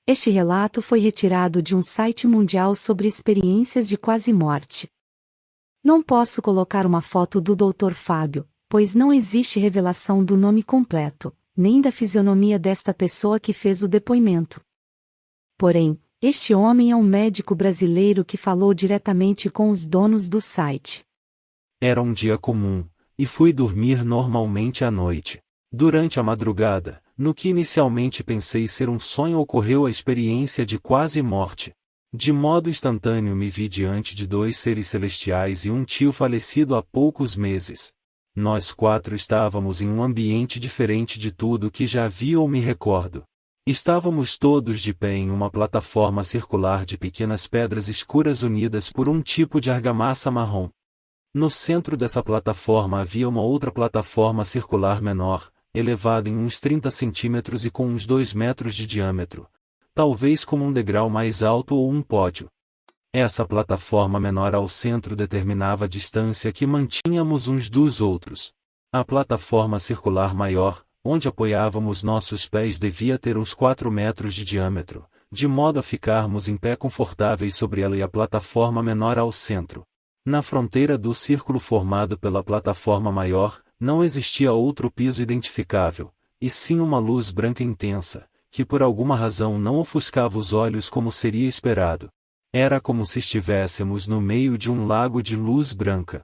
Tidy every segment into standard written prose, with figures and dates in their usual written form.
Este relato foi retirado de um site mundial sobre experiências de quase morte. Não posso colocar uma foto do Dr. Fábio, pois não existe revelação do nome completo, nem da fisionomia desta pessoa que fez o depoimento. Porém, este homem é um médico brasileiro que falou diretamente com os donos do site. Era um dia comum, e fui dormir normalmente à noite. Durante a madrugada, no que inicialmente pensei ser um sonho, ocorreu a experiência de quase morte. De modo instantâneo me vi diante de dois seres celestiais e um tio falecido há poucos meses. Nós quatro estávamos em um ambiente diferente de tudo que já vi ou me recordo. Estávamos todos de pé em uma plataforma circular de pequenas pedras escuras unidas por um tipo de argamassa marrom. No centro dessa plataforma havia uma outra plataforma circular menor, elevada em uns 30 centímetros e com uns 2 metros de diâmetro, talvez como um degrau mais alto ou um pódio. Essa plataforma menor ao centro determinava a distância que mantínhamos uns dos outros. A plataforma circular maior, onde apoiávamos nossos pés, devia ter uns 4 metros de diâmetro, de modo a ficarmos em pé confortáveis sobre ela, e a plataforma menor ao centro. Na fronteira do círculo formado pela plataforma maior, não existia outro piso identificável, e sim uma luz branca intensa, que por alguma razão não ofuscava os olhos como seria esperado. Era como se estivéssemos no meio de um lago de luz branca.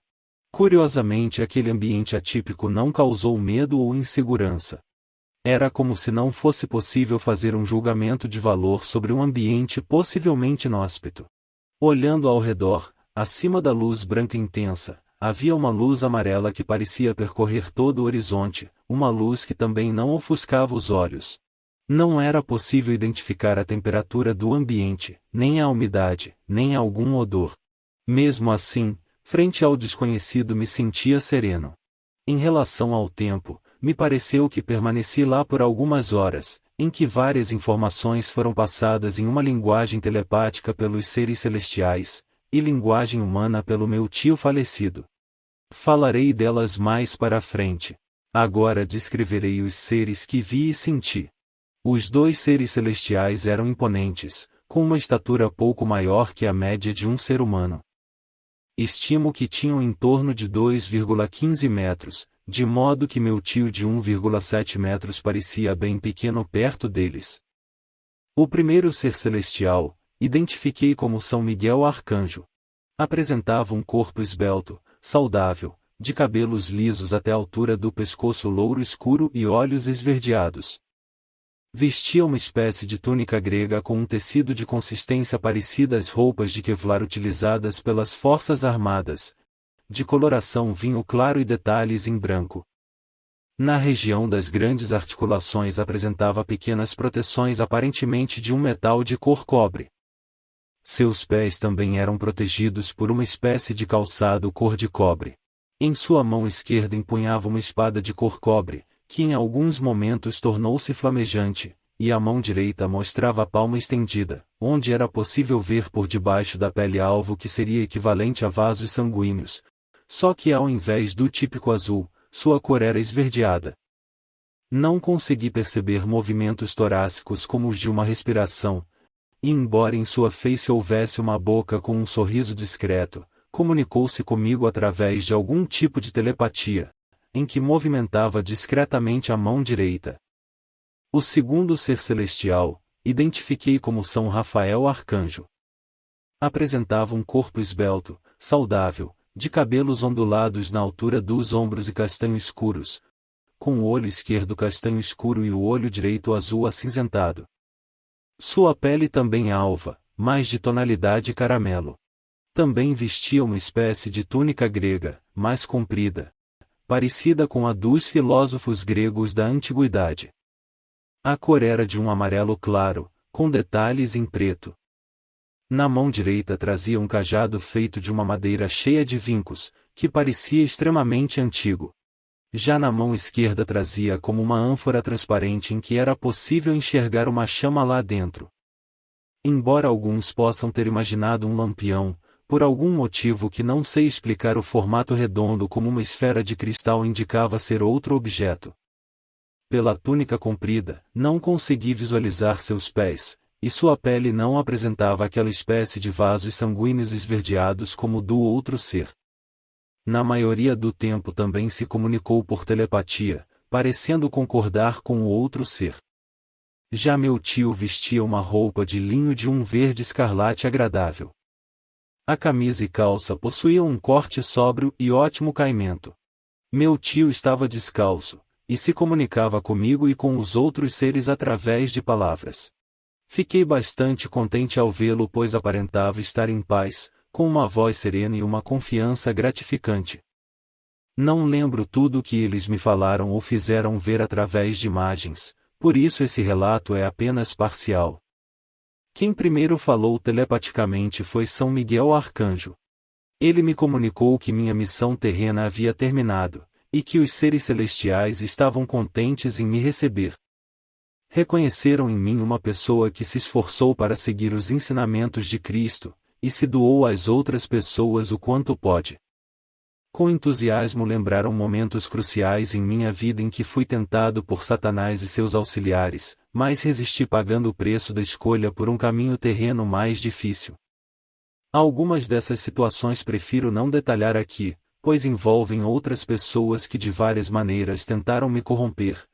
Curiosamente, aquele ambiente atípico não causou medo ou insegurança. Era como se não fosse possível fazer um julgamento de valor sobre um ambiente possivelmente inóspito. Olhando ao redor, acima da luz branca intensa, havia uma luz amarela que parecia percorrer todo o horizonte, uma luz que também não ofuscava os olhos. Não era possível identificar a temperatura do ambiente, nem a umidade, nem algum odor. Mesmo assim, frente ao desconhecido me sentia sereno. Em relação ao tempo, me pareceu que permaneci lá por algumas horas, em que várias informações foram passadas em uma linguagem telepática pelos seres celestiais, e linguagem humana pelo meu tio falecido. Falarei delas mais para frente. Agora descreverei os seres que vi e senti. Os dois seres celestiais eram imponentes, com uma estatura pouco maior que a média de um ser humano. Estimo que tinham em torno de 2,15 metros, de modo que meu tio de 1,7 metros parecia bem pequeno perto deles. O primeiro ser celestial, identifiquei como São Miguel Arcanjo. Apresentava um corpo esbelto, saudável, de cabelos lisos até a altura do pescoço, louro escuro e olhos esverdeados. Vestia uma espécie de túnica grega com um tecido de consistência parecida às roupas de Kevlar utilizadas pelas forças armadas, de coloração vinho claro e detalhes em branco. Na região das grandes articulações apresentava pequenas proteções aparentemente de um metal de cor cobre. Seus pés também eram protegidos por uma espécie de calçado cor de cobre. Em sua mão esquerda empunhava uma espada de cor cobre, que em alguns momentos tornou-se flamejante, e a mão direita mostrava a palma estendida, onde era possível ver por debaixo da pele alvo que seria equivalente a vasos sanguíneos, só que ao invés do típico azul, sua cor era esverdeada. Não consegui perceber movimentos torácicos como os de uma respiração, e embora em sua face houvesse uma boca com um sorriso discreto, comunicou-se comigo através de algum tipo de telepatia, em que movimentava discretamente a mão direita. O segundo ser celestial, identifiquei como São Rafael Arcanjo. Apresentava um corpo esbelto, saudável, de cabelos ondulados na altura dos ombros e castanho escuros, com o olho esquerdo castanho escuro e o olho direito azul acinzentado. Sua pele também alva, mas de tonalidade caramelo. Também vestia uma espécie de túnica grega, mais comprida, parecida com a dos filósofos gregos da antiguidade. A cor era de um amarelo claro, com detalhes em preto. Na mão direita trazia um cajado feito de uma madeira cheia de vincos, que parecia extremamente antigo. Já na mão esquerda trazia como uma ânfora transparente em que era possível enxergar uma chama lá dentro. Embora alguns possam ter imaginado um lampião, por algum motivo que não sei explicar, o formato redondo como uma esfera de cristal indicava ser outro objeto. Pela túnica comprida, não consegui visualizar seus pés, e sua pele não apresentava aquela espécie de vasos sanguíneos esverdeados como do outro ser. Na maioria do tempo também se comunicou por telepatia, parecendo concordar com o outro ser. Já meu tio vestia uma roupa de linho de um verde escarlate agradável. A camisa e calça possuíam um corte sóbrio e ótimo caimento. Meu tio estava descalço, e se comunicava comigo e com os outros seres através de palavras. Fiquei bastante contente ao vê-lo, pois aparentava estar em paz, com uma voz serena e uma confiança gratificante. Não lembro tudo o que eles me falaram ou fizeram ver através de imagens, por isso esse relato é apenas parcial. Quem primeiro falou telepaticamente foi São Miguel Arcanjo. Ele me comunicou que minha missão terrena havia terminado, e que os seres celestiais estavam contentes em me receber. Reconheceram em mim uma pessoa que se esforçou para seguir os ensinamentos de Cristo, e se doou às outras pessoas o quanto pode. Com entusiasmo lembraram momentos cruciais em minha vida em que fui tentado por Satanás e seus auxiliares, mas resisti pagando o preço da escolha por um caminho terreno mais difícil. Algumas dessas situações prefiro não detalhar aqui, pois envolvem outras pessoas que de várias maneiras tentaram me corromper,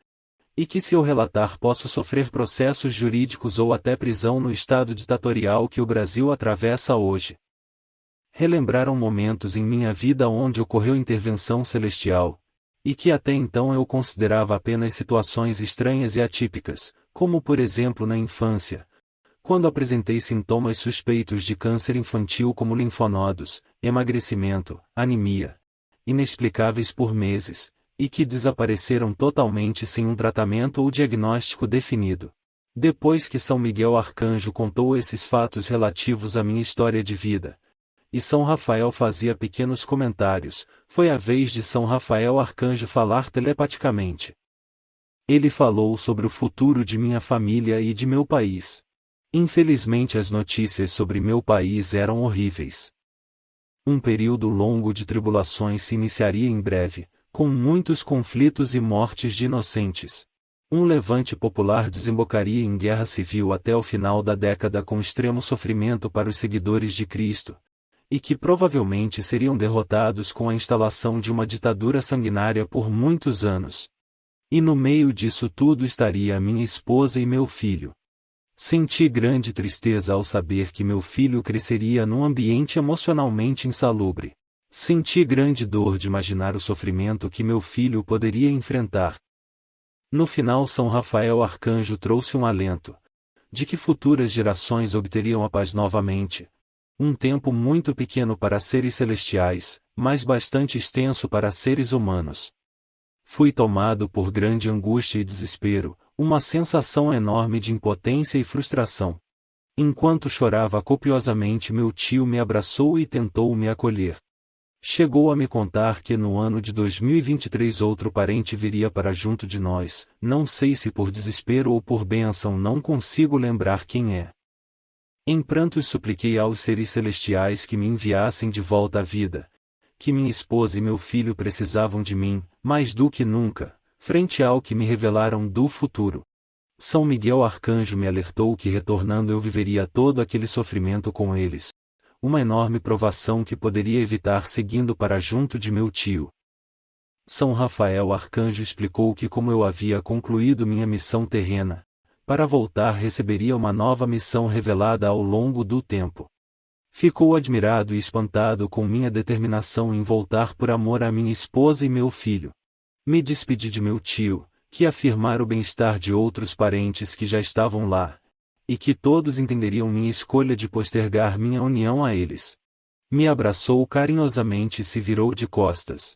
e que se eu relatar posso sofrer processos jurídicos ou até prisão no estado ditatorial que o Brasil atravessa hoje. Relembraram momentos em minha vida onde ocorreu intervenção celestial, e que até então eu considerava apenas situações estranhas e atípicas, como por exemplo na infância, quando apresentei sintomas suspeitos de câncer infantil como linfonodos, emagrecimento, anemia, inexplicáveis por meses, e que desapareceram totalmente sem um tratamento ou diagnóstico definido. Depois que São Miguel Arcanjo contou esses fatos relativos à minha história de vida, e São Rafael fazia pequenos comentários, foi a vez de São Rafael Arcanjo falar telepaticamente. Ele falou sobre o futuro de minha família e de meu país. Infelizmente as notícias sobre meu país eram horríveis. Um período longo de tribulações se iniciaria em breve, com muitos conflitos e mortes de inocentes. Um levante popular desembocaria em guerra civil até o final da década com extremo sofrimento para os seguidores de Cristo, e que provavelmente seriam derrotados com a instalação de uma ditadura sanguinária por muitos anos. E no meio disso tudo estaria minha esposa e meu filho. Senti grande tristeza ao saber que meu filho cresceria num ambiente emocionalmente insalubre. Senti grande dor de imaginar o sofrimento que meu filho poderia enfrentar. No final, São Rafael Arcanjo trouxe um alento, de que futuras gerações obteriam a paz novamente. Um tempo muito pequeno para seres celestiais, mas bastante extenso para seres humanos. Fui tomado por grande angústia e desespero, uma sensação enorme de impotência e frustração. Enquanto chorava copiosamente, meu tio me abraçou e tentou me acolher. Chegou a me contar que no ano de 2023 outro parente viria para junto de nós, não sei se por desespero ou por bênção, não consigo lembrar quem é. Em prantos supliquei aos seres celestiais que me enviassem de volta à vida, que minha esposa e meu filho precisavam de mim, mais do que nunca, frente ao que me revelaram do futuro. São Miguel Arcanjo me alertou que retornando eu viveria todo aquele sofrimento com eles, uma enorme provação que poderia evitar seguindo para junto de meu tio. São Rafael Arcanjo explicou que como eu havia concluído minha missão terrena, para voltar receberia uma nova missão revelada ao longo do tempo. Ficou admirado e espantado com minha determinação em voltar por amor a minha esposa e meu filho. Me despedi de meu tio, que afirmara o bem-estar de outros parentes que já estavam lá, e que todos entenderiam minha escolha de postergar minha união a eles. Me abraçou carinhosamente e se virou de costas.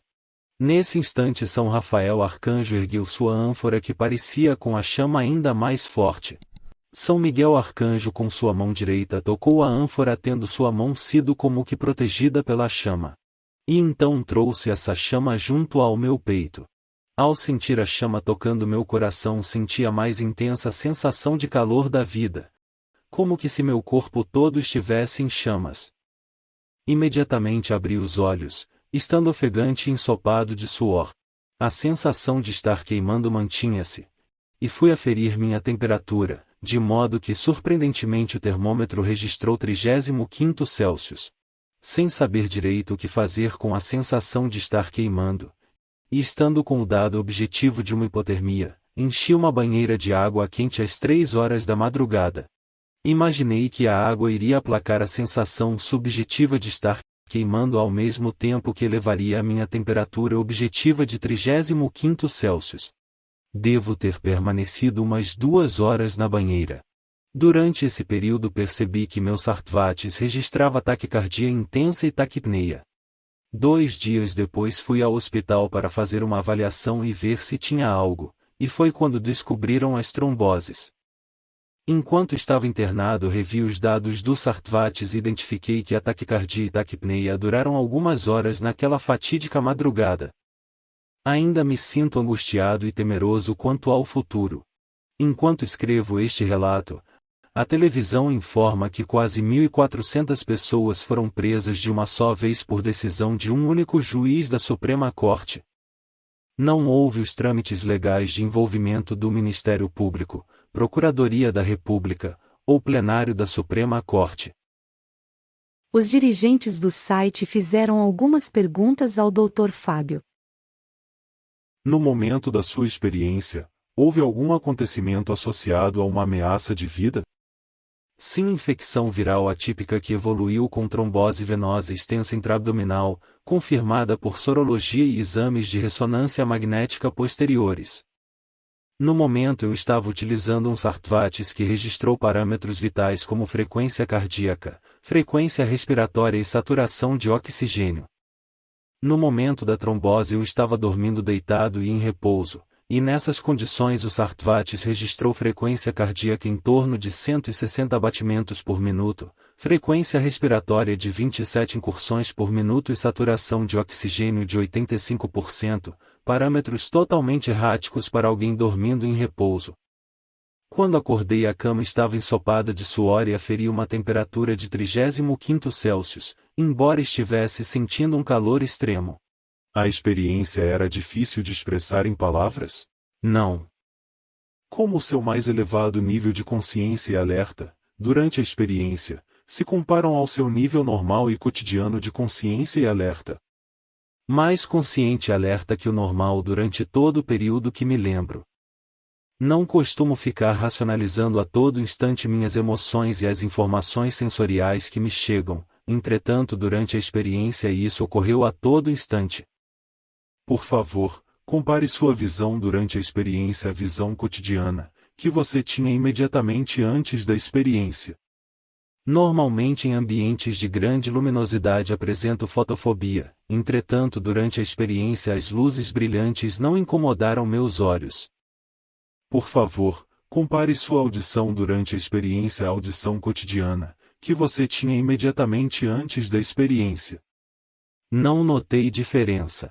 Nesse instante São Rafael Arcanjo ergueu sua ânfora que parecia com a chama ainda mais forte. São Miguel Arcanjo com sua mão direita tocou a ânfora tendo sua mão sido como que protegida pela chama. E então trouxe essa chama junto ao meu peito. Ao sentir a chama tocando meu coração senti a mais intensa sensação de calor da vida. Como que se meu corpo todo estivesse em chamas. Imediatamente abri os olhos, estando ofegante e ensopado de suor. A sensação de estar queimando mantinha-se. e fui aferir minha temperatura, de modo que surpreendentemente o termômetro registrou 35 Celsius. Sem saber direito o que fazer com a sensação de estar queimando, e estando com o dado objetivo de uma hipotermia, enchi uma banheira de água quente às 3 horas da madrugada. Imaginei que a água iria aplacar a sensação subjetiva de estar queimando ao mesmo tempo que elevaria a minha temperatura objetiva de 35 Celsius. Devo ter permanecido umas 2 horas na banheira. Durante esse período percebi que meu Sartvatis registrava taquicardia intensa e taquipneia. 2 dias depois fui ao hospital para fazer uma avaliação e ver se tinha algo, e foi quando descobriram as tromboses. Enquanto estava internado revi os dados do Sartvatis e identifiquei que a taquicardia e taquipneia duraram algumas horas naquela fatídica madrugada. Ainda me sinto angustiado e temeroso quanto ao futuro. Enquanto escrevo este relato, a televisão informa que quase 1.400 pessoas foram presas de uma só vez por decisão de um único juiz da Suprema Corte. Não houve os trâmites legais de envolvimento do Ministério Público, Procuradoria da República, ou plenário da Suprema Corte. Os dirigentes do site fizeram algumas perguntas ao Dr. Fábio. No momento da sua experiência, houve algum acontecimento associado a uma ameaça de vida? Sim, infecção viral atípica que evoluiu com trombose venosa extensa intraabdominal, confirmada por sorologia e exames de ressonância magnética posteriores. No momento eu estava utilizando um Sartvatis que registrou parâmetros vitais como frequência cardíaca, frequência respiratória e saturação de oxigênio. No momento da trombose eu estava dormindo deitado e em repouso, e nessas condições o Sartvatis registrou frequência cardíaca em torno de 160 batimentos por minuto, frequência respiratória de 27 incursões por minuto e saturação de oxigênio de 85%, parâmetros totalmente erráticos para alguém dormindo em repouso. Quando acordei a cama estava ensopada de suor e aferi uma temperatura de 35 Celsius, embora estivesse sentindo um calor extremo. A experiência era difícil de expressar em palavras? Não. Como o seu mais elevado nível de consciência e alerta, durante a experiência, se comparam ao seu nível normal e cotidiano de consciência e alerta? Mais consciente e alerta que o normal durante todo o período que me lembro. Não costumo ficar racionalizando a todo instante minhas emoções e as informações sensoriais que me chegam, entretanto durante a experiência isso ocorreu a todo instante. Por favor, compare sua visão durante a experiência à visão cotidiana, que você tinha imediatamente antes da experiência. Normalmente em ambientes de grande luminosidade apresento fotofobia, entretanto durante a experiência as luzes brilhantes não incomodaram meus olhos. Por favor, compare sua audição durante a experiência à audição cotidiana, que você tinha imediatamente antes da experiência. Não notei diferença.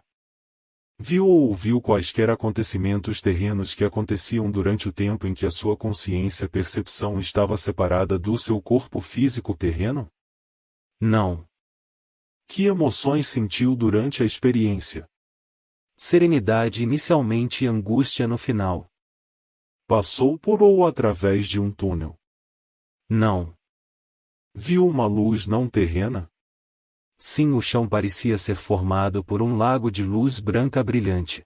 Viu ou ouviu quaisquer acontecimentos terrenos que aconteciam durante o tempo em que a sua consciência-percepção estava separada do seu corpo físico terreno? Não. Que emoções sentiu durante a experiência? Serenidade inicialmente e angústia no final. Passou por ou através de um túnel? Não. Viu uma luz não terrena? Sim, o chão parecia ser formado por um lago de luz branca brilhante.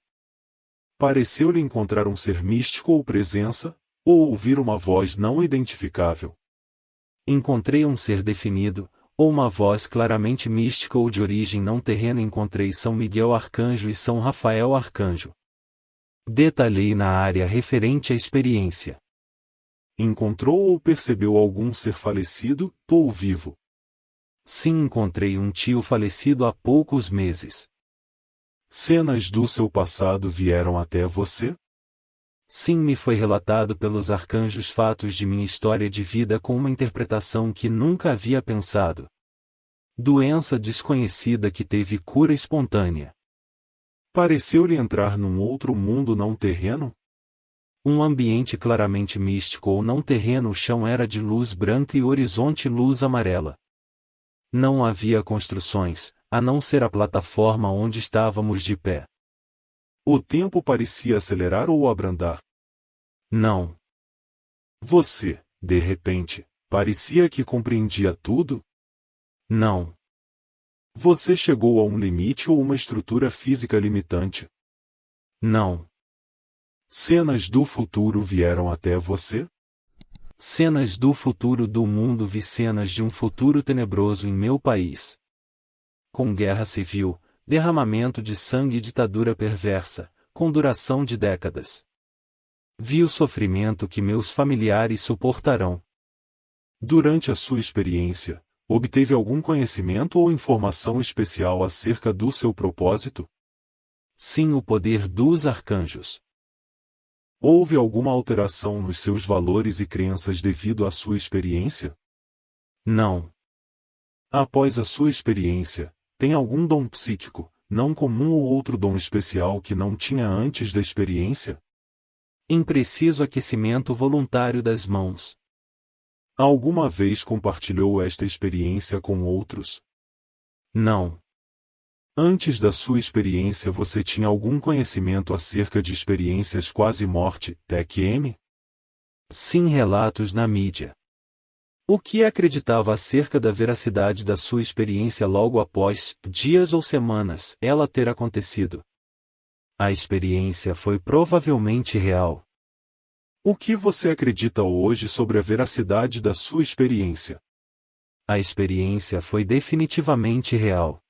Pareceu-lhe encontrar um ser místico ou presença, ou ouvir uma voz não identificável? Encontrei um ser definido, ou uma voz claramente mística ou de origem não terrena. Encontrei São Miguel Arcanjo e São Rafael Arcanjo. Detalhei na área referente à experiência. Encontrou ou percebeu algum ser falecido, ou vivo? Sim, encontrei um tio falecido há poucos meses. Cenas do seu passado vieram até você? Sim, me foi relatado pelos arcanjos fatos de minha história de vida com uma interpretação que nunca havia pensado. Doença desconhecida que teve cura espontânea. Pareceu-lhe entrar num outro mundo não terreno? Um ambiente claramente místico ou não terreno. O chão era de luz branca e o horizonte luz amarela. Não havia construções, a não ser a plataforma onde estávamos de pé. O tempo parecia acelerar ou abrandar? Não. Você, de repente, parecia que compreendia tudo? Não. Você chegou a um limite ou uma estrutura física limitante? Não. Cenas do futuro vieram até você? Cenas do futuro do mundo. Vi cenas de um futuro tenebroso em meu país. Com guerra civil, derramamento de sangue e ditadura perversa, com duração de décadas. Vi o sofrimento que meus familiares suportarão. Durante a sua experiência, obteve algum conhecimento ou informação especial acerca do seu propósito? Sim, o poder dos arcanjos. Houve alguma alteração nos seus valores e crenças devido à sua experiência? Não. Após a sua experiência, tem algum dom psíquico, não comum ou outro dom especial que não tinha antes da experiência? Impreciso aquecimento voluntário das mãos. Alguma vez compartilhou esta experiência com outros? Não. Antes da sua experiência você tinha algum conhecimento acerca de experiências quase-morte, TQM? Sim, relatos na mídia. O que acreditava acerca da veracidade da sua experiência logo após, dias ou semanas, ela ter acontecido? A experiência foi provavelmente real. O que você acredita hoje sobre a veracidade da sua experiência? A experiência foi definitivamente real.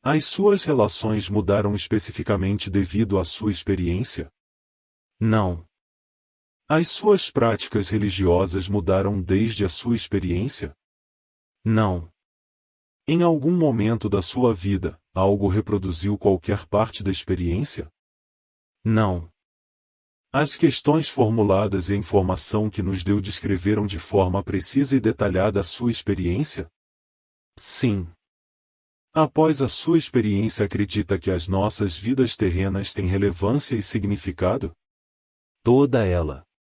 As suas relações mudaram especificamente devido à sua experiência? Não. As suas práticas religiosas mudaram desde a sua experiência? Não. Em algum momento da sua vida, algo reproduziu qualquer parte da experiência? Não. As questões formuladas e a informação que nos deu descreveram de forma precisa e detalhada a sua experiência? Sim. Após a sua experiência, acredita que as nossas vidas terrenas têm relevância e significado? Toda ela.